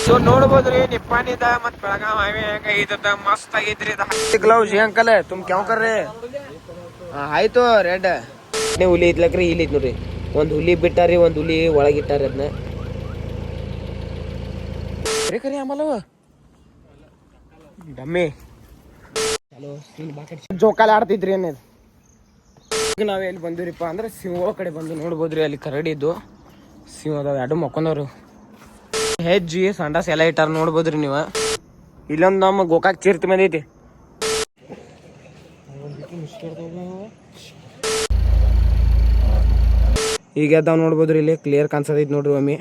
So ನೋಡ್ಬೋದ್ರಿ ನಿಪ್ಪಾಣಿದ ಮತ್ Belgaum highway ಹೆಂಗೈತ ಮಸ್ತ್ ಆಗೈತ್ರಿ ಗ್ಲೌಸ್ ಅಂಕಲ್ ತುಮ್ ಕ್ಯಾವ್ ಕರ್ರಿ ಆಯ್ತು ರೆಡ್ ಹುಲಿ ಐತ್ಲಕ್ರಿ ಇಲ್ಲಿ ಐತ್ ನೋಡ್ರಿ ಒಂದ್ ಹುಲಿ ಬಿಟ್ಟಾರಿ ಒಂದ್ ಹುಲಿ ಒಳಗಿಟ್ಟಾರಿ ಅದನ್ನ ಕರಿ ಆಮಲವ ಡಮ್ಮಿ ಜೋಕಾಲಿ ಆಡ್ತಿದ್ರಿ ಅನ್ನೋದು ಈಗ ನಾವ್ ಎಲ್ಲಿ ಬಂದಿವ್ರಿಪ್ಪ ಅಂದ್ರೆ ಸಿಂಹ ಕಡೆ ಬಂದು ನೋಡ್ಬೋದ್ರಿ ಅಲ್ಲಿ ಕರಡಿದ್ದು ಸಿಂಹ ಅದಾವ ಎರಡು ಮಕ್ಕೊಂಡವ್ರು ಹೆಜ್ಜಿ ಸಂಡಾಸ್ ಎಲ್ಲ ಇಟ್ಟಾರ ನೋಡ್ಬೋದ್ರಿ ನೀವ ಇಲ್ಲೊಂದ್ ನಮ್ಮ ಗೋಕಾಕ್ ಚೀರ್ತಿ ಮಂದಿ ಐತಿ ಈಗ ಅದಾವ್ ನೋಡ್ಬೋದ್ರಿ ಇಲ್ಲಿ ಕ್ಲಿಯರ್ ಕಾಣಿಸತೈತಿ ನೋಡ್ರಿ ಒಮ್ಮೆ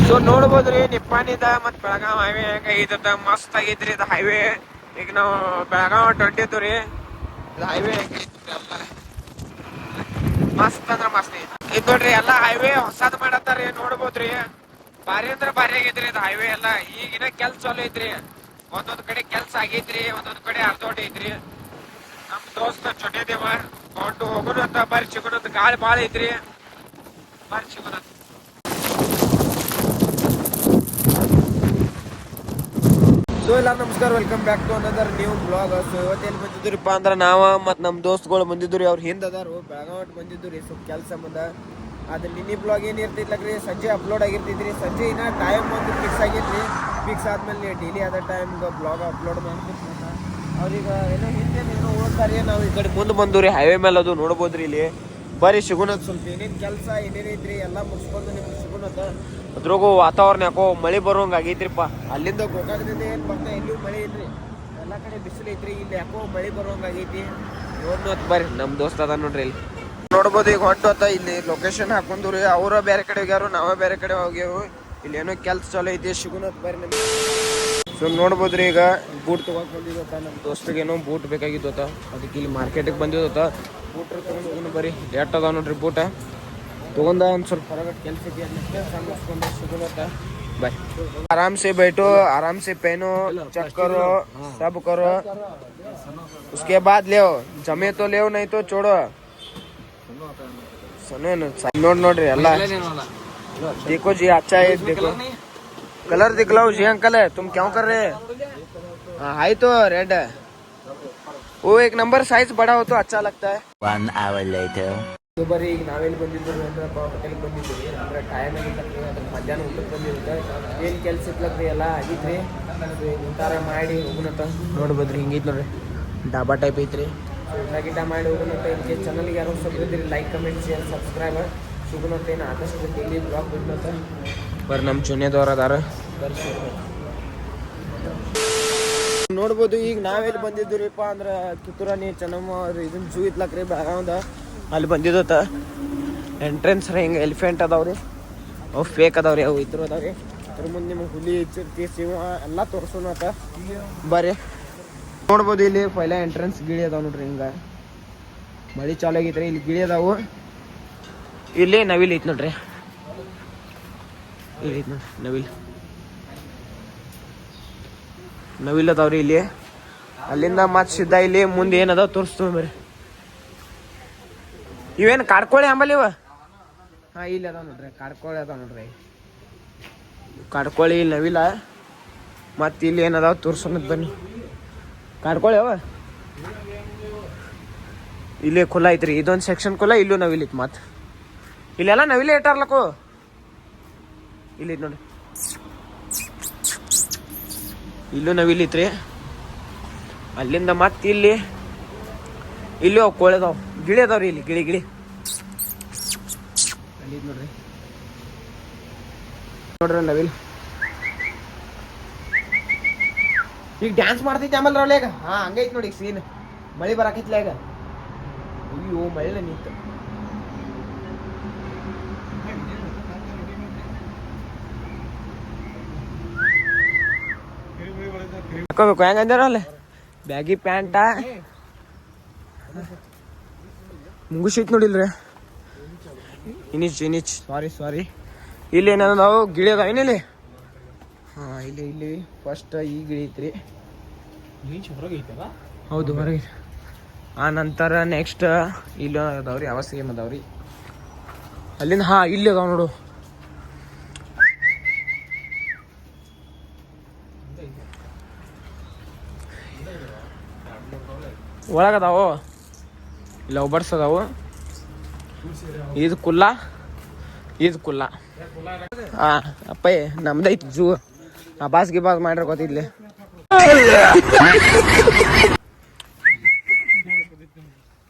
ಸೊ ನೋಡ್ಬೋದ್ರಿ ನಿಪ್ಪಾಣಿದ ಮತ್ ಬೆಳಗಾವ್ ಹೈವೇ ಹೆಂಗೈತ ಮಸ್ತ್ ಆಗೈತ್ರಿ ಇದು ಹೈವೇ ಈಗ ನಾವು ಬೆಳಗಾವ್ ಹೊಂಟಿದ್ವಿ ಇದು ಹೈವೇ ಮಸ್ತ್ ಅಂದ್ರ ಮಸ್ತ್ ಐತಿ ನೋಡ್ರಿ ಎಲ್ಲಾ ಹೈವೇ ಹೊಸದ್ ಮಾಡತ್ತಾರಿ ನೋಡ್ಬೋದ್ರಿ ಬಾರಿ ಅಂದ್ರ ಬಾರಿ ಆಗೈತ್ರಿ ಇದು ಹೈವೇ ಎಲ್ಲಾ ಈಗಿನ ಕೆಲ್ಸ ಚಾಲು ಐತ್ರಿ ಒಂದೊಂದ್ ಕಡೆ ಕೆಲ್ಸ ಆಗೈತ್ರಿ ಒಂದೊಂದ್ ಕಡೆ ಅರ್ಧೋಟ್ ಐತ್ರಿ ನಮ್ ದೋಸ್ತ ಚೊಟೆ ದೇವ ಹೊಂಟು ಹೋಗೋಣ ಅಂತ ಬಾರಿ ಸಿಗೋಣ ಗಾಳಿ ಬಾಳ ಐತ್ರಿ ಬಾರಿ ಸಿಗೋಣ ಸೊ ಎಲ್ಲ ನಮಸ್ಕಾರ welcome back to another new blog so ಇವತ್ತೇನು ಬಂದಿದ್ರಿಪ್ಪ ಅಂದ್ರೆ ನಾವು ಮತ್ತು ನಮ್ಮ ದೋಸ್ತಗಳು ಬಂದಿದ್ರು ಅವ್ರು ಹಿಂದೆ ಅದಾರು ಬೆಳಗಾವ್ ಬಂದಿದ್ದು ರೀ ಸ್ವಲ್ಪ ಕೆಲಸ ಸಂಬಂಧ ಅದು ಮಿನಿ ಬ್ಲಾಗ್ ಏನು ಇರ್ತಿತ್ಲಕ್ರಿ ಸಂಜೆ ಅಪ್ಲೋಡ್ ಆಗಿರ್ತೈತ್ರಿ ಸಂಜೆ ಇನ್ನ ಟೈಮ್ ಒಂದು ಫಿಕ್ಸ್ ಆಗೈತ್ರಿ ಫಿಕ್ಸ್ ಆದ್ಮೇಲೆ ಡೈಲಿ ಅದೇ ಟೈಮ್ಗೆ ಬ್ಲಾಗ್ ಅಪ್ಲೋಡ್ ಮಾಡ್ತಿರ್ತೀವಿ ಅವ್ರೀಗ ಏನೋ ಹಿಂದೆ ಏನೋ ಓದ್ತಾರೆ ನಾವು ಈ ಕಡೆ ಮುಂದೆ ಬಂದು ರೀ ಹೈವೇ ಮೇಲೆ ಅದು ನೋಡ್ಬೋದ್ರಿ ಇಲ್ಲಿ ಬರೀ ಸಿಗುನತ್ ಸ್ವಲ್ಪ ಏನೇನು ಕೆಲಸ ಏನೇನೈತ್ರಿ ಎಲ್ಲ ಮುಗಿಸ್ಕೊಂಡು ನಿಮ್ಗೆ ಸಿಗುನತ್ತ ಅದ್ರಾಗೂ ವಾತಾವರಣ ಯಾಕೋ ಮಳೆ ಬರೋಂಗ ಆಗೈತ್ರಿಪ್ಪ ಅಲ್ಲಿಂದ ಗೋಕಾಕದಿಂದ ಏನು ಬರ್ತಾ ಎಲ್ಲಿಯೂ ಮಳೆ ಇಲ್ರಿ ಎಲ್ಲ ಕಡೆ ಬಿಸಿಲು ಐತ್ರಿ ಇಲ್ಲಿ ಯಾಕೋ ಮಳೆ ಬರೋಂಗ ಆಗೈತಿ ನೋಡ್ನೋತ್ ಬರ್ರಿ ನಮ್ಮ ದೋಸ್ತ ಅದ ನೋಡ್ರಿ ಇಲ್ಲಿ ನೋಡ್ಬೋದು ಈಗ ಹೊಂಟೋತ ಇಲ್ಲಿ ಲೊಕೇಶನ್ ಹಾಕೊಂಡ್ರಿ ಅವರ ಬೇರೆ ಕಡೆ ಹೋಗ್ಯಾರು ನಾವೇ ಬೇರೆ ಕಡೆ ಹೋಗ್ಯಾವು ಇಲ್ಲಿ ಏನೋ ಕೆಲ್ಸ ಚಾಲು ಐತಿ ಸಿಗುನತ್ ಬರ್ರಿ ನಿಮ್ಗೆ ಸೊ ನೋಡ್ಬೋದ್ರಿ ಈಗ ಬೂಟ್ ತಗೋಕ್ ಬಂದಿದ್ದತ್ತ ನಮ್ಮ ದೋಸ್ತಿಗೆ ಏನೋ ಬೂಟ್ ಬೇಕಾಗಿದ್ದತ್ತ ಅದಕ್ಕೆ ಇಲ್ಲಿ ಮಾರ್ಕೆಟಿಗೆ ಬಂದಿದ್ದತ್ತ ಬೂಟ್ ತಗೊಂಡು ಬರ್ರಿ ಲೇಟ್ ಅದಾವ ನೋಡ್ರಿ ಬೂಟ ತಗೊಂಡ ಒಂದು ಸ್ವಲ್ಪ ಹೊರಗಡೆ ಕೆಲಸ ಇದೆಯಾ ಸಿಗುನತ್ತ ಬಾಯ್ आराम से बैठो आराम से पहनो चेक करो सब करो उसके बाद ले जमे तो ले नहीं तो छोड़ो सुनो नोड्री ಎಲ್ಲ देखो जी अच्छा है देखो कलर दिखलाओ जी अंकल है तुम क्या कर रहे हाँ हाई तो रेड है वो एक नंबर साइज बड़ा हो तो अच्छा लगता है 1 hour later ಬರೀ ಈಗ ನಾವೆಲ್ಲಿ ಬಂದಿದ್ದೀವಿ ಅಂದ್ರೆ ಹೋಟೆಲ್ಗೆ ಬಂದಿದ್ದೀವಿ ಅಂದ್ರೆ ಟೈಮ್ ಆಗಿತ್ತಲ್ರಿ ಅದ್ರ ಮಧ್ಯಾಹ್ನ ಊಟಕ್ಕೆ ಬಂದಿರುತ್ತೆ ಏನು ಕೆಲಸ ಇತ್ಲಕ್ರಿ ಎಲ್ಲ ಆಗಿತ್ರಿ ಊಟಾರ ಮಾಡಿ ಹೋಗುನತ್ತ ನೋಡ್ಬೋದ್ರಿ ಹಿಂಗೈತೆ ನೋಡ್ರಿ ಡಾಬಾ ಟೈಪ್ ಐತ್ರಿ ಊಟ ಗಿಟ ಮಾಡಿ ಹೋಗುನತ್ತ ಇದಕ್ಕೆ ಚಾನಲ್ಗೆ ಯಾರು subscribe like comment share subscribe ಸಿಗುನತ್ತ ಏನು ಆದಷ್ಟು ಡೈಲಿ ಬ್ಲಾಗ್ ಬಿಡ್ನತ್ತ ಬರ್ರಿ ನಮ್ಮ ಚುನೆದವ್ರು ಅದಾರ ಬರ್ರಿ ನೋಡ್ಬೋದು ಈಗ ನಾವೆಲ್ಲಿ ಬಂದಿದ್ದೀವಿಪ್ಪ ಅಂದ್ರೆ ಕಿತ್ತೂರಾಣಿ ಚೆನ್ನಮ್ಮ ಇದನ್ನ ಜೂ ಇತ್ಲಕ್ರಿ ಬೆಳಗಾವ್ದ ಅಲ್ಲಿ ಬಂದಿದ್ದತ್ತ ಎಂಟ್ರೆನ್ಸ್ ಹಿಂಗೆ ಎಲಿಫೆಂಟ್ ಅದಾವ್ರಿ ಅವು ಫೇಕ್ ಅದಾವ್ರಿ ಅವು ಇದ್ರು ಅದಾವ್ರಿ ಅದ್ರ ಮುಂದೆ ನಿಮ್ಗೆ ಹುಲಿ ಚಿರತೆ ಸಿಂಹ ಎಲ್ಲ ತೋರ್ಸೋಣತ್ತ ಬರ್ರಿ ನೋಡ್ಬೋದು ಇಲ್ಲಿ ಪೈಲ ಎಂಟ್ರೆನ್ಸ್ ಗಿಳಿ ಅದಾವ ನೋಡ್ರಿ ಹಿಂಗೆ ಮಳೆ ಚಾಲು ಆಗೈತ್ರಿ ಇಲ್ಲಿ ಗಿಳಿ ಅದಾವು ಇಲ್ಲಿ ನವಿಲ್ ಐತಿ ನೋಡ್ರಿ ಇಲ್ಲಿ ಐತಿ ನೋಡ್ರಿ ನವಿಲ್ ಅದಾವ್ರಿ ಇಲ್ಲಿ ಅಲ್ಲಿಂದ ಮತ್ತೆ ಸಿದ್ಧ ಇಲ್ಲಿ ಮುಂದೆ ಏನದಾವ ತೋರಿಸ್ತೀವಿ ಬರ್ರಿ ಇವೇನು ಕಾಡ್ಕೋಳಿ ಅಂಬಲ್ಲಿ ಇವ ಹಾಂ ಇಲ್ಲಿ ಅದಾವ ನೋಡ್ರಿ ಕಾಡ್ಕೋಳಿ ಅದಾವ ನೋಡ್ರಿ ಕಾಡ್ಕೋಳಿ ಇಲ್ಲಿ ನವಿಲ್ಲ ಮತ್ತು ಇಲ್ಲಿ ಏನದಾವ ತೋರ್ಸೋಣದ್ ಬನ್ನಿ ಕಾಡ್ಕೋಳಿ ಅವ ಇಲ್ಲಿ ಖುಲ್ಲ ಐತ್ರಿ ಇದೊಂದು ಸೆಕ್ಷನ್ ಖುಲ್ಲ ಇಲ್ಲೂ ನವಿಲ್ ಐತಿ ಮತ್ತು ಇಲ್ಲೆಲ್ಲ ನವಿಲೇ ಇಟ್ಟಾರ್ಲಕ್ಕು ಇಲ್ಲಿ ಐತಿ ನೋಡ್ರಿ ಇಲ್ಲೂ ನವಿಲ್ ಐತ್ರಿ ಅಲ್ಲಿಂದ ಮತ್ತೆ ಇಲ್ಲಿ ಅವು ಕೋಳಿ ಅದಾವ ಗಿಳಿ ಅದಾವ್ರಿ ಇಲ್ಲಿ ಗಿಳಿ ಅಲ್ಲಿ ನೋಡ್ರಿ ನವಿಲ್ ಈಗ ಡ್ಯಾನ್ಸ್ ಮಾಡ್ತೈತಿ ಆಮೇಲೆ ರವಳೆ ಈಗ ಹಾ ಹಂಗೈತಿ ನೋಡಿ ಸೀನ್ ಮಳಿ ಬರಾಕೈತ್ಲ ಈಗ ಅಯ್ಯೋ ಮಳೆ ನಿಂತು ಹಾಕೋಬೇಕು ಹೆಂಗಂದಾರ ಅಲ್ಲ ಬ್ಯಾಗಿ ಪ್ಯಾಂಟ ಮುಗಿಸೈತಿ ನೋಡಿಲ್ರಿ ಇನಿಚ್ ಸಾರಿ ಇಲ್ಲಿ ಏನಾದ್ರು ನಾವು ಗಿಳಿ ಅದಾವ ಏನಿಲ್ಲಿ ಹಾಂ ಇಲ್ಲಿ ಫಸ್ಟ್ ಈ ಗಿಳಿ ಐತ್ರಿ ಹೌದು ಹೊರಗೆ ಆ ನಂತರ ನೆಕ್ಸ್ಟ್ ಇಲ್ಲಿ ಅದಾವ್ರಿ ಯಾವ ಸೇಮ್ ಅದಾವ್ರಿ ಅಲ್ಲಿಂದ ಹಾಂ ಇಲ್ಲಿ ಅದಾವ ನೋಡು ಒಳಗದಾವು ಲವ್ ಬರ್ಡ್ಸ್ ಅದಾವು. ಇದು ಕುಲ್ಲ ಹಾ ಅಪ್ಪಯ್ಯ ನಮ್ದೈತಿ ಜೂ. ಬಾಸ್ ಮಾಡ್ರ ಗೊತ್ತಿದ್ಲಿ.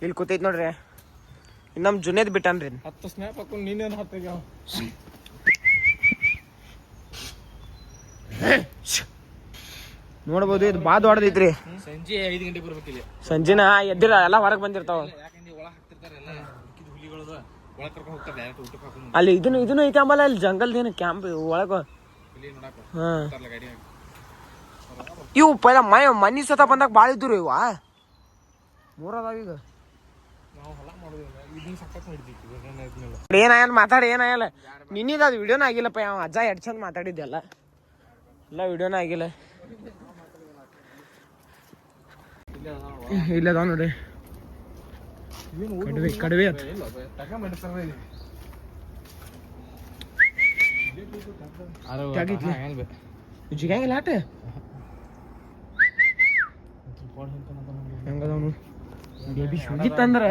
ಇಲ್ಲಿ ಕೂತೈತಿ ನೋಡ್ರಿ. ನಮ್ ಜುನೇದ್ ಬಿಟ್ಟನ್ರಿ 10 ಸ್ನ್ಯಾಪ್ ಹಾಕೊಂಡು ನೀನೇನು ಹತ್ತಾಗ ನೋಡ್ಬೋದು. ಇದು ಬಾದ್ ಹೊಡೆದೈತ್ರಿ. ಸಂಜೆ 5 ಗಂಟೆಗೆ ಬರ್ಬೇಕಿಲ್ಲ. ಸಂಜೆನ ಎದ್ದಿರ ಎಲ್ಲ ಹೊರಗೆ ಬಂದಿರ್ತಾವ. ಅಲ್ಲಿ ಇದನ್ನು ಐತೆ ಅಂಬಲ್ಲ. ಅಲ್ಲಿ ಜಂಗಲ್ದೇನು ಕ್ಯಾಂಪ್ ಒಳಗ. ಹಾ ಇವು ಪೈಲ ಮನಿ ಸತ ಬಂದಾಗ ಭಾಳ ಇದ್ರು ಇವ. 3 ಅದಾವ ಈಗ. ಏನಾಗಲ್ಲ ಮಾತಾಡಿ ಏನಾಗಲ್ಲ. ನಿನ್ನಿದ ಅದು ವಿಡಿಯೋನ ಆಗಿಲ್ಲಪ್ಪ. ಯಾವ ಅಜ್ಜ ಎಡ್ ಚಂದ ಮಾತಾಡಿದ್ದೆಲ್ಲ ಎಲ್ಲ ವಿಡಿಯೋನ ಆಗಿಲ್ಲ. ಇಲ್ಲದಾವ ನೋಡಿ ಕಡಿವೆ ಜಿಗಂಗಿಲ್ಲ ಆಟ ಹೆಂಗದವನು ಬೇಬಿ ಶುಗಿತ್ತಂದ್ರ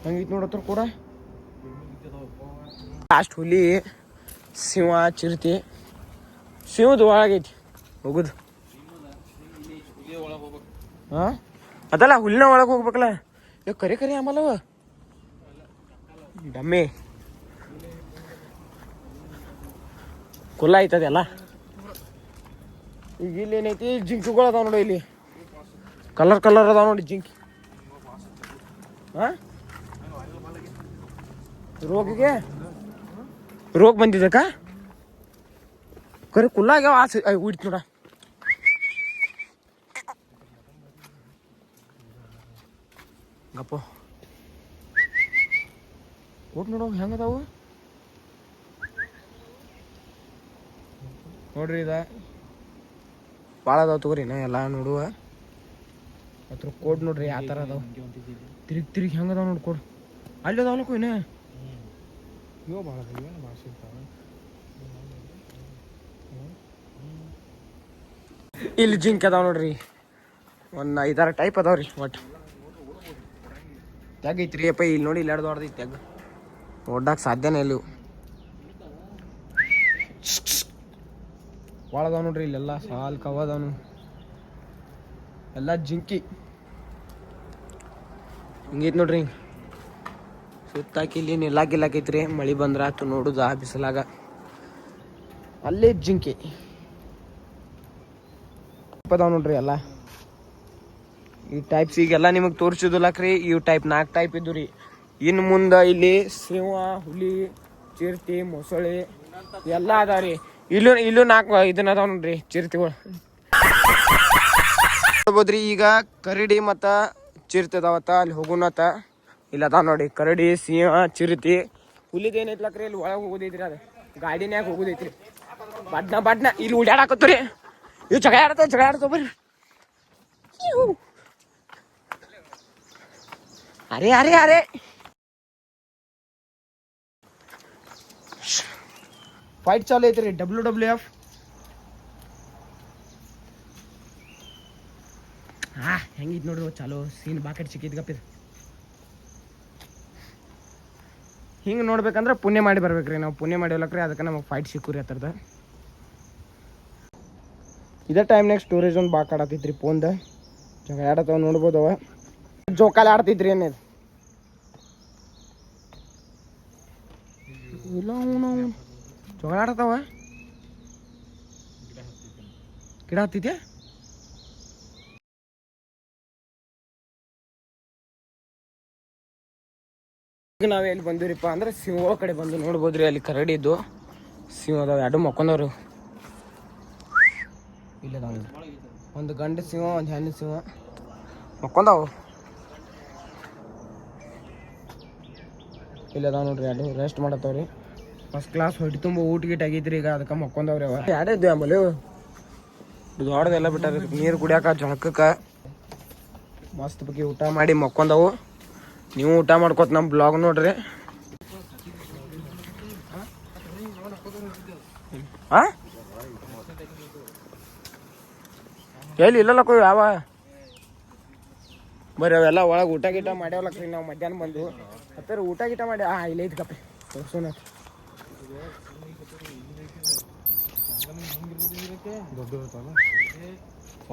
ಹಂಗಿತ್ ನೋಡತ್ರ ಕೂಡ. ಲಾಸ್ಟ್ ಹುಲಿ ಸಿಂಹ ಚಿರತೆ. ಸಿಂಹದ ಒಳಗೈತಿ ಹೋಗುದು. ಹಾ ಅದಲ್ಲ ಹುಲ್ಲಿನ ಒಳಗೆ ಹೋಗ್ಬೇಕಲ್ಲ. ಕರಿ ಆಮಲ್ಲವ ಡಮ್ಮಿ ಕುಲ್ಲ ಐತದೆಲ್ಲ. ಈಗ ಇಲ್ಲಿ ಏನೈತಿ ಜಿಂಕಿಗಳು ಅದಾವ ನೋಡಿ. ಇಲ್ಲಿ ಕಲರ್ ಅದಾವ ನೋಡಿ ಜಿಂಕಿ. ಹಾ ರೋಗ ಬಂದಿದ್ದಕ್ಕ ಕರೆ ಕುಲ್ಲ ಆಗ್ಯಾವ. ಆಸೆ ಉಡಿತ್ ನೋಡ. ಗಪ್ಪ ಕೊಟ್ಟು ನೋಡೋ ಹೆಂಗದಾವು ನೋಡ್ರಿ. ಇದ ಭಾಳ ಅದಾವ ತಗೋರಿ. ನಾ ಎಲ್ಲ ನೋಡುವ ಅದ್ರ ಕೋಡ್ ನೋಡ್ರಿ ಯಾವ ಥರ ಅದಾವ. ತಿರುಗಿ ಹೆಂಗದಾವ ನೋಡಿ ಕೋಡ್. ಅಲ್ಲಿ ಅದಾವಲ್ಲಕ್ಕೂ ಏನೇ ಇವ ಭಾಳ ಏನು ಭಾಷೆ ಇರ್ತಾವ. ಇಲ್ಲಿ ಜಿಂಕ್ ಅದಾವ ನೋಡ್ರಿ. ಒಂದು 5-6 ಟೈಪ್ ಅದಾವ್ರಿ. ಒಟ್ಟು ತೆಗ್ ಐತ್ರಿ ಅಪ್ಪ. ಇಲ್ಲಿ ನೋಡಿ ಇಲ್ಲಿ 2 ದೊಡ್ಡದೈತಿ ತೆಗ್. ನೋಡಕ್ಕೆ ಸಾಧ್ಯನೇ ಇಲ್ಲ. ಭಾಳ ಅದಾವ ನೋಡ್ರಿ. ಇಲ್ಲೆಲ್ಲ ಸಾಲ್ ಕವ ಅದಾವನು ಎಲ್ಲ ಜಿಂಕಿ. ಹಿಂಗೈತಿ ನೋಡ್ರಿ. ಸುತ್ತಾಕಿ ಇಲ್ಲಿ ನಿಲ್ಲಾಕಿಲ್ಲಾಕೈತ್ರಿ. ಮಳೆ ಬಂದ್ರ ಆತು ನೋಡುದು. ಆ ಬಿಸಿಲಾಗ ಅಲ್ಲೇ ಜಿಂಕಿ ಅದಾವ ನೋಡ್ರಿ ಎಲ್ಲ. ಈ ಟೈಪ್ಸ್ ಈಗೆಲ್ಲ ನಿಮಗೆ ತೋರಿಸಿದಿಲ್ಲಕ್ರಿ. ಇವು ಟೈಪ್ 4 ಟೈಪ್ ಇದ್ದು ರೀ. ಇನ್ನು ಮುಂದೆ ಇಲ್ಲಿ ಸಿಂಹ, ಹುಲಿ, ಚಿರತೆ, ಮೊಸಳೆ ಎಲ್ಲ ಅದಾವ ರೀ. ಇಲ್ಲೂ 4 ಇದನ್ನ ಅದಾವ ನೋಡ್ರಿ ಚಿರತೆಗಳು. ನೋಡ್ಬೋದ್ರಿ. ಈಗ ಕರಡಿ ಮತ್ತು ಚಿರತೆ ಅದಾವತ್ತ. ಅಲ್ಲಿ ಹೋಗುನತ್ತ. ಇಲ್ಲ ಅದಾವ ನೋಡಿ ಕರಡಿ, ಸಿಂಹ, ಚಿರತೆ. ಹುಲಿದ ಏನೈತ್ಲಕ್ರಿ ಇಲ್ಲಿ ಒಳಗೆ ಹೋಗೋದೈತ್ರಿ. ಅದು ಗಾಡಿನ್ಯಾಗ ಹೋಗೋದೈತ್ರಿ. ಬಡ್ನ ಇಲ್ಲಿ ಉಡ್ಯಾಡಕತ್ತೀರಿ. ಇವು ಜಗ ಆಡ್ತಾವ ಬರ್ರಿ. ಅರೆ ಫೈಟ್ ಚಾಲು ಐತ್ರಿ. WWF. ಹೆಂಗಿದ್ ನೋಡ್ರಿ ಚಾಲು ಸೀನ್. ಬಾಕೆಟ್ ಸಿಕ್ಕಿದ್ ಗಪ್ಪಿದ್. ಹಿಂಗೆ ನೋಡ್ಬೇಕಂದ್ರೆ ಪುಣ್ಯ ಮಾಡಿ ಬರ್ಬೇಕ್ರಿ. ನಾವು ಪುಣ್ಯ ಮಾಡಿವಲಕ್ರಿ. ಅದಕ್ಕೆ ನಮಗೆ ಫೈಟ್ ಸಿಕ್ಕೂರಿ ಹತ್ರದ. ಇದೇ ಟೈಮ್ನಾಗ ಸ್ಟೋರೇಜ್ ಒಂದು ಬಾಕ್ ಆಡತೈತ್ರಿ ಫೋನ್ದ. ಜಗ ಆಡತ್ತವ ನೋಡ್ಬೋದವ. ಜೋಕಾಲಿ ಆಡ್ತೈತ್ರಿ ಏನಿದು ಇಲ್ಲ. ನಾವು ಜಗಳ ಆಡತಾವ. ಗಿಡ ಹತ್ತೈತೆ. ಈಗ ನಾವ್ ಎಲ್ಲಿ ಬಂದಿವ್ರಿಪ್ಪ ಅಂದ್ರೆ ಸಿಂಹ ಕಡೆ ಬಂದು ನೋಡ್ಬೋದ್ರಿ. ಅಲ್ಲಿ ಕರಡಿ ಇದ್ದು ಸಿಂಹ ಅದಾವ. 2 ಮಕ್ಕೊಂಡವ್ರು. ಇಲ್ಲದಾವ ಒಂದು ಗಂಡು ಸಿಂಹ, ಒಂದು ಹೆಣ್ಣು ಸಿಂಹ ಮಕ್ಕೊಂದಾವು. ಇಲ್ಲದಾವ ನೋಡ್ರಿ. 2 ರೆಸ್ಟ್ ಮಾಡತ್ತವ್ರಿ. ಫಸ್ಟ್ ಕ್ಲಾಸ್ ಹೊಟ್ಟೆ ತುಂಬ ಊಟ ಗೀಟ ಆಗೈತ್ರಿ. ಈಗ ಅದಕ್ಕೆ ಮಕ್ಕೊಂದವ್ರಿ. ಅವ 2 ಇದ್ವಿ ಆಮೇಲೆ ದೊಡ್ಡದೆಲ್ಲ ಬಿಟ್ಟಾರ. ನೀರು ಕುಡಿಯಾಕ, ಜಳಕಕ್ಕೆ ಮಸ್ತ್ ಬಗ್ಗೆ ಊಟ ಮಾಡಿ ಮಕ್ಕೊಂದವು. ನೀವು ಊಟ ಮಾಡ್ಕೋತ ನಮ್ಮ ಬ್ಲಾಗ್ ನೋಡ್ರಿ. ಎಲ್ಲಿ ಇಲ್ಲಲ್ಲಕ್ಕೋ ಯಾವ ಬರ್ರಿ ಅವೆಲ್ಲ ಒಳಗೆ ಊಟ ಗೀಟ ಮಾಡ್ಯಾವಲಕ್ರಿ ನಾವು ಮಧ್ಯಾಹ್ನ ಬಂದು ಹತ್ತರ ಊಟ ಗೀಟ ಮಾಡಿ ಇಲ್ಲ ಐತಿ ಕಪ್ಪಿ ತೋರ್ಸೋಣ ದೊಡ್ಡ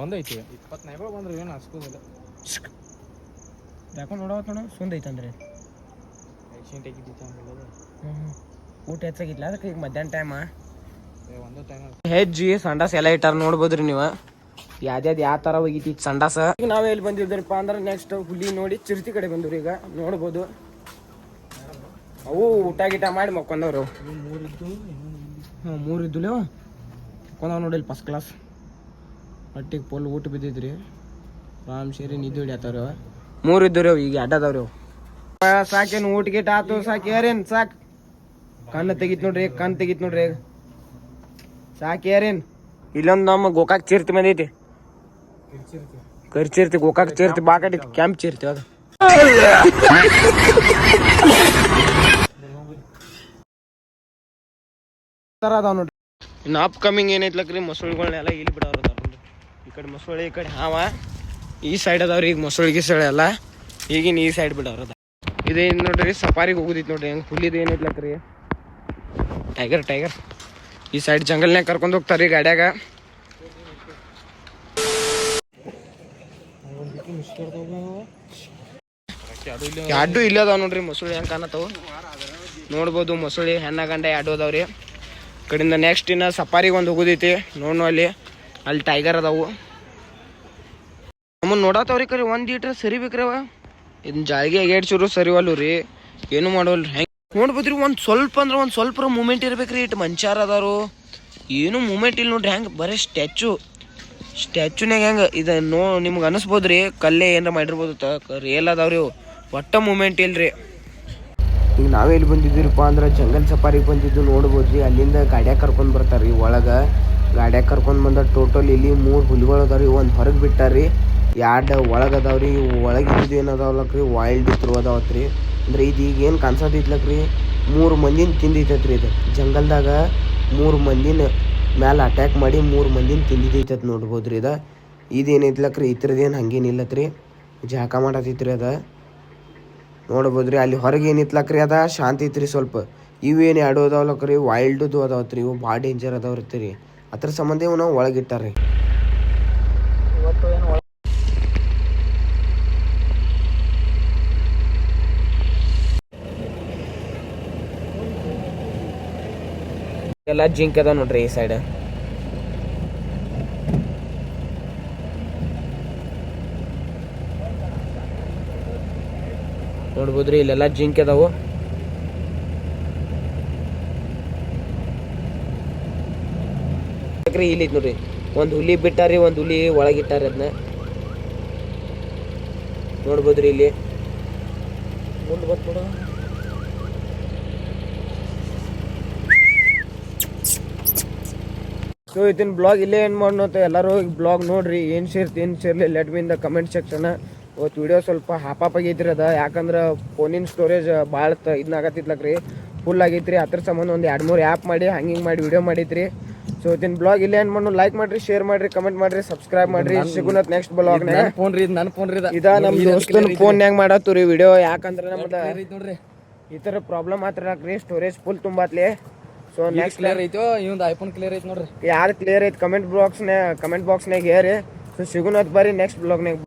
ಒಂದೈತಿ 20 ಬಂದ್ರೆ ಏನು ಅನ್ಸ್ಕೋದಿಲ್ಲ ಯಾಕೋ ನೋಡೋಣ ಸುಂದೈತಂದ್ರೆ ಊಟ ಹೆಚ್ಚಾಗಿಲ್ಲ ಅದಕ್ಕೆ ಈಗ ಮಧ್ಯಾಹ್ನ ಟೈಮ ಹೆಜ್ಜಿ ಸಂಡಾಸ್ ಎಲ್ಲ ಇಟ್ಟಾರ ನೋಡ್ಬೋದ್ರಿ ನೀವು ಯಾವ್ದು ಯಾವ ಥರ ಹೋಗಿತಿ ಸಂಡಾಸ ಈಗ ನಾವೇ ಎಲ್ಲಿ ಬಂದಿದ್ರಪ್ಪ ಅಂದ್ರೆ ನೆಕ್ಸ್ಟ್ ಹುಲಿ ನೋಡಿ ಚಿರ್ತಿ ಕಡೆ ಬಂದ್ರಿ ಈಗ ನೋಡ್ಬೋದು ಅವು ಊಟ ಗೀಟ ಮಾಡಿ ಮಕ್ಕೊಂಡವ್ರು ಹಾಂ 3 ಇದ್ದು ಮಕ್ಕೊಂಡವ್ ನೋಡಿಲ್ಲ ಫಸ್ಟ್ ಕ್ಲಾಸ್ ಹೊಟ್ಟಿಗೆ ಪೊಲ್ ಊಟ ಬಿದ್ದಿದ್ರಿ ರಾಮ್ ಸೇರಿ ನಿದ್ದು ಹಿಡಿಯತ್ತವ್ರಿ 3 ಇದ್ದು ರೀ ಈಗ ಅಡ್ಡದವ್ರಿ ಸಾಕೇನು ಊಟ ಗೀಟ ಆತು ಸಾಕು ಯಾರೇನು ಸಾಕು ಕಣ್ಣು ತೆಗಿತ್ ನೋಡ್ರಿ ಸಾಕು ಯಾರೇನು ಇಲ್ಲೊಂದು ನಮ್ಮ ಗೋಕಾಕ್ ಚೀರ್ತಿ ಬಂದೈತಿ ಕರ್ಚಿರ್ತಿ ಗೋಕಾಕ್ ಚೀರ್ತಿ ಬಾಕಡಿ ಕ್ಯಾಂಪ್ ಚೀರ್ತಿ ಅದು ಅದಾವ ನೋಡ್ರಿ ಇನ್ನು ಅಪ್ಕಮಿಂಗ್ ಏನೈತ್ಲಕ್ರಿ ಮೊಸಳೆಗಳನ್ನೆಲ್ಲ ಇಲ್ಲಿ ಬಿಡೋರು ಅದಾರ ನೋಡ್ರಿ ಈ ಕಡೆ ಮೊಸಳೆ ಈ ಕಡೆ ಹಾವ ಈ ಸೈಡ್ ಅದಾವ್ರಿ ಈಗ ಮೊಸಳೆ ಗಿಸಳೆ ಎಲ್ಲ ಈಗಿನ ಈ ಸೈಡ್ ಬಿಡೋರು ಅದ ಇದೇನು ನೋಡ್ರಿ ಸಫಾರಿಗೆ ಹೋಗುದಿತ್ತು ನೋಡ್ರಿ ಹೆಂಗೆ ಹುಲಿದು ಏನೈತ್ಲಕ್ರಿ ಟೈಗರ್ ಈ ಸೈಡ್ ಜಂಗಲ್ನಾಗ ಕರ್ಕೊಂಡು ಹೋಗ್ತಾರ್ರಿ ಗಾಡ್ಯಾಗ ಎರಡು ಇಲ್ಲೇ ಅದಾವ ನೋಡ್ರಿ ಮೊಸಳೆ ಹೆಂಗೆ ಕಾಣತ್ತವು ನೋಡ್ಬೋದು ಮೊಸಳೆ ಹೆಣ್ಣ ಗಂಡ ಎರಡು ಅದಾವ್ರಿ ಕಡೆಯಿಂದ ನೆಕ್ಸ್ಟ್ ಇನ್ನು ಸಫಾರಿಗೆ ಒಂದು ಹೋಗೋದೈತಿ ನೋಡ್ನು ಅಲ್ಲಿ ಟೈಗರ್ ಅದಾವು ನಮ್ಮನ್ನು ನೋಡತ್ತವ್ರಿ ಕರಿ ಒಂದು ಈಟ್ರ ಸರಿ ಬೇಕ್ರವ ಇದನ್ನ ಜಾಳಿಗೆ ಚೂರು ಸರಿವಲ್ಲು ರೀ ಏನು ಮಾಡೋಲ್ರಿ ಹೆಂಗೆ ನೋಡ್ಬೋದ್ರಿ ಒಂದು ಸ್ವಲ್ಪ ಅಂದ್ರೆ ಒಂದು ಸ್ವಲ್ಪ ಮೂಮೆಂಟ್ ಇರ್ಬೇಕ್ರಿ ಇಟ್ಟು ಮನುಷ್ಯರು ಅದಾರು ಏನು ಮೂಮೆಂಟ್ ಇಲ್ಲ ನೋಡ್ರಿ ಹೆಂಗೆ ಬರೀ ಸ್ಟ್ಯಾಚುನಾಗ ಹೆಂಗೆ ಇದು ನಿಮ್ಗೆ ಅನಿಸ್ಬೋದ್ರಿ ಕಲ್ಲೇ ಏನಾರ ಮಾಡಿರ್ಬೋದು ರಿಯಲ್ ಅದಾವ್ರಿ ಒಟ್ಟ ಮೂಮೆಂಟ್ ಇಲ್ರಿ ಈಗ ನಾವೇ ಇಲ್ಲಿ ಬಂದಿದ್ದೀರಪ್ಪ ಅಂದ್ರೆ ಜಂಗಲ್ ಸಫಾರಿಗೆ ಬಂದಿದ್ದು ನೋಡ್ಬೋದ್ರಿ ಅಲ್ಲಿಂದ ಗಾಡ್ಯಾಗ ಕರ್ಕೊಂಡು ಬರ್ತಾರ್ರಿ ಒಳಗೆ ಗಾಡ್ಯಾಗ ಕರ್ಕೊಂಡು ಬಂದ ಟೋಟಲ್ ಇಲ್ಲಿ 3 ಹುಲಿಗಳು ಅದಾವ್ರಿ ಒಂದು ಹೊರಗೆ ಬಿಟ್ಟಾರ್ರಿ 2 ಒಳಗೆ ಅದಾವ್ರಿ ಒಳಗಿದ್ದು ಏನದಾವಲಕ್ರಿ ವೈಲ್ಡ್ ಇದ್ರು ಅದಾವತ್ರಿ ಅಂದ್ರೆ ಇದು ಈಗ ಏನು ಕಾಣಿಸೋದಿತ್ಲಕ್ರಿ 3 ಮಂದಿನ ತಿಂದಿತ್ತೈತ್ರಿ ಇದು ಜಂಗಲ್ದಾಗ 3 ಮಂದಿನ ಮ್ಯಾಲೆ ಅಟ್ಯಾಕ್ ಮಾಡಿ 3 ಮಂದಿನ ತಿಂದಿದ್ದೈತತ್ ನೋಡ್ಬೋದ್ರಿ ಇದೇನೈತ್ಲಕ್ರಿ ಈ ಥರದ್ದೇನು ಹಂಗೇನಿಲ್ಲತ್ರಿ ಜಾಕ ಮಾಡತೈತ್ರಿ ಅದ ನೋಡ್ಬೋದ್ರಿ ಅಲ್ಲಿ ಹೊರಗೆ ಏನಿತ್ಲಕ್ರಿ ಅದ ಶಾಂತಿ ಐತ್ರಿ ಸ್ವಲ್ಪ ಇವೇನು ಎರಡು ಅದಾವಲಕ್ರಿ ವೈಲ್ಡ್ದು ಅದಾವತ್ರಿ ಇವು ಭಾಳ ಡೇಂಜರ್ ಅದಾವ್ರಿ ಅದ್ರ ಸಂಬಂಧ ಇವು ನಾವು ಒಳಗಿಟ್ಟಾರ್ರಿ ಎಲ್ಲ ಜಿಂಕ್ ಅದ ನೋಡ್ರಿ ಈ ಸೈಡ್ ನೋಡ್ಬೋದ್ರಿ ಇಲ್ಲೆಲ್ಲ ಜಿಂಕ್ ಅದಾವು ಇಲ್ಲಿ ನೋಡ್ರಿ ಒಂದು ಹುಲಿ ಬಿಟ್ಟಾರಿ ಒಂದು ಹುಲಿ ಒಳಗಿಟ್ಟಾರಿ ಅದನ್ನ ನೋಡ್ಬೋದ್ರಿ ಇಲ್ಲಿ ಮುಂದೆ ಬರ್ಕೊಡ ಸೊ ಇದನ್ನ ಬ್ಲಾಗ್ ಇಲ್ಲೇ ಏನು ಮಾಡೋತ ಎಲ್ಲರೂ ಬ್ಲಾಗ್ ನೋಡ್ರಿ ಏನು ಸೇರ್ಲಿ let me in the comment section ಇವತ್ತು ವಿಡಿಯೋ ಸ್ವಲ್ಪ ಹಾಪಾಪ್ ಆಗೈತ್ರಿ ಅದ ಯಾಕಂದ್ರೆ ಫೋನಿನ ಸ್ಟೋರೇಜ್ ಭಾಳ ಇದನ್ನಾಗತ್ತಿತ್ಲಕ್ರಿ ಫುಲ್ ಆಗೈತ್ರಿ ಅದ್ರ ಸಂಬಂಧ ಒಂದು 2-3 ಆ್ಯಪ್ ಮಾಡಿ ಹಂಗೆ ಮಾಡಿ ವಿಡಿಯೋ ಮಾಡೈತ್ರಿ ಸೊ ಇದನ್ನ ಬ್ಲಾಗ್ ಇಲ್ಲೇ ಏನು ಮಾಡೋಣ ಲೈಕ್ ಮಾಡ್ರಿ ಶೇರ್ ಮಾಡ್ರಿ ಕಮೆಂಟ್ ಮಾಡ್ರಿ ಸಬ್ಸ್ಕ್ರೈಬ್ ಮಾಡ್ರಿ ಸಿಗುನತ್ ನೆಕ್ಸ್ಟ್ ಬ್ಲಾಗ್ನಾಗ ಇದ ನಮ್ಮ ದೋಸ್ತನ ಫೋನ್ಯಾಗ ಮಾಡತ್ತು ರೀ ವಿಡಿಯೋ ಯಾಕಂದ್ರೆ ನಮ್ದು ನೋಡ್ರಿ ಈ ಥರ ಪ್ರಾಬ್ಲಮ್ ಆತ್ರಿ ಸ್ಟೋರೇಜ್ ಫುಲ್ ತುಂಬಾತ್ಲಿ ಸೊ ನೆಕ್ಸ್ಟ್ ಕ್ಲಿಯರ್ ಐತೋ ಇವಂದು ಐಫೋನ್ ಕ್ಲಿಯರ್ ಐತಿ ನೋಡ್ರಿ ಯಾರು ಕ್ಲಿಯರ್ ಐತಿ ಕಮೆಂಟ್ ಬಾಕ್ಸ್ನಾಗ ಹೇರಿ ಸೊ ಸಿಗುನತ್ ಬರ್ರಿ ನೆಕ್ಸ್ಟ್ ಬ್ಲಾಗ್ನಾಗ